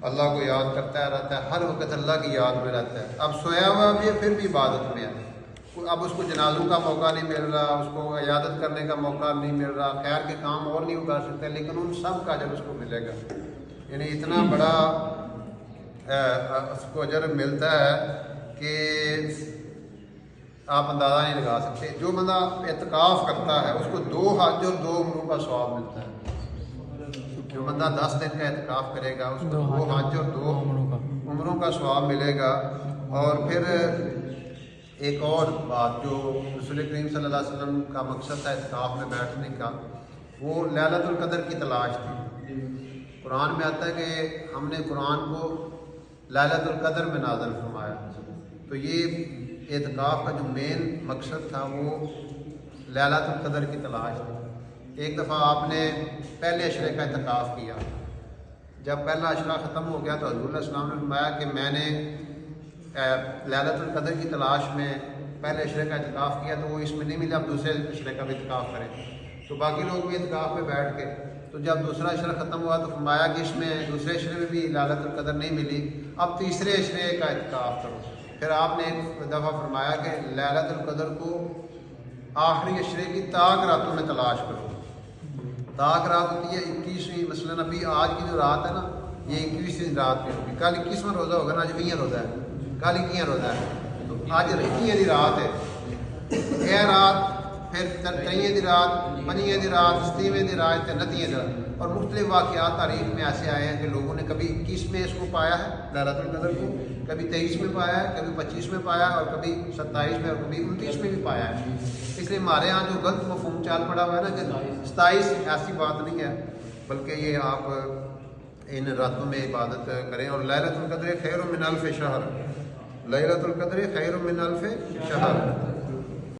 अल्लाह को याद करता रहता है, हर वक्त अल्लाह की याद में रहता है। अब सोया हुआ भी है, फिर भी इबादत में है। अब उसको जनाजों का मौका नहीं मिल रहा, उसको इयादत करने का मौका नहीं मिल रहा, खैर के काम और नहीं उगा सकते, लेकिन उन सब का अजर उसको मिलेगा। यानी इतना बड़ा उसको अजर मिलता है कि आप अंदाज़ा नहीं लगा सकते। जो बंदा एतकाफ़ करता है उसको 2 हज और 2 उम्रों का सवाब मिलता है। जो बंदा 10 दिन का एतकाफ़ करेगा उसको 2 हज और 2 उम्रों का सवाब मिलेगा। और फिर एक और बात, जो रसूल करीम सल्लल्लाहु अलैहि वसल्लम का मकसद था एतकाफ़ में बैठने का, वो लैलतुल क़द्र की तलाश थी। कुरान में आता है कि हमने कुरान को लैलतुल क़द्र में नाज़िल फरमाया। तो ये एतकाफ़ का जो मेन मकसद था वो लैलतुल क़द्र की तलाश थी। एक दफ़ा आपने पहले अशरे का एतकाफ़ किया, जब पहला अशरा ख़त्म हो गया तो हज़रत सल्लल्लाहु अलैहि वसल्लम ने फरमाया कि मैंने लैलतुल क़द्र की तलाश में पहले अशरे का एतकाफ़ किया, तो वो इसमें नहीं मिला, अब दूसरे अशरे का भी एतकाफ़ करें। तो बाकी लोग भी एतकाफ़ में बैठ के, तो जब दूसरा अशरा ख़त्म हुआ तो फरमाया कि इसमें दूसरे अशरे में भी लैलतुल क़द्र नहीं मिली, अब तीसरे अशरे का एतकाफ़ करो। फिर आपने एक दफ़ा फरमाया कि लैलतुल क़द्र को आखिरी अशरे की ताक रातों में तलाश करो। ताक रात होती है 21वीं, मसलन अभी आज की जो रात है ना, ये 21वीं रात में होगी, कल 21वां रोज़ा होगा ना, आज 20वां रोज़ा है, कल 21वां रोज़ा है, तो आज 21 की रात है। यह रात फिर 23 की रात, 25 की रात, 27 की रात, 29 की रात। और मुख्तलिफ वाक़यात तारीख़ में ऐसे आए हैं कि लोगों ने कभी 21 में इसको पाया है लैलतुल क़द्र को, कभी 23 में पाया है, कभी 25 में पाया है, और कभी 27 में और कभी 29 में भी पाया है। इसलिए हमारे यहाँ जो गलत मफ़हूम चाल पड़ा हुआ है ना कि 27, ऐसी बात नहीं है, बल्कि ये आप इन रातों में इबादत करें। और लैलतुल क़द्र खैरुम मिन अल्फ़ि शहर, लैलतुल क़द्र खैरुम मिन अल्फ़ि शहर।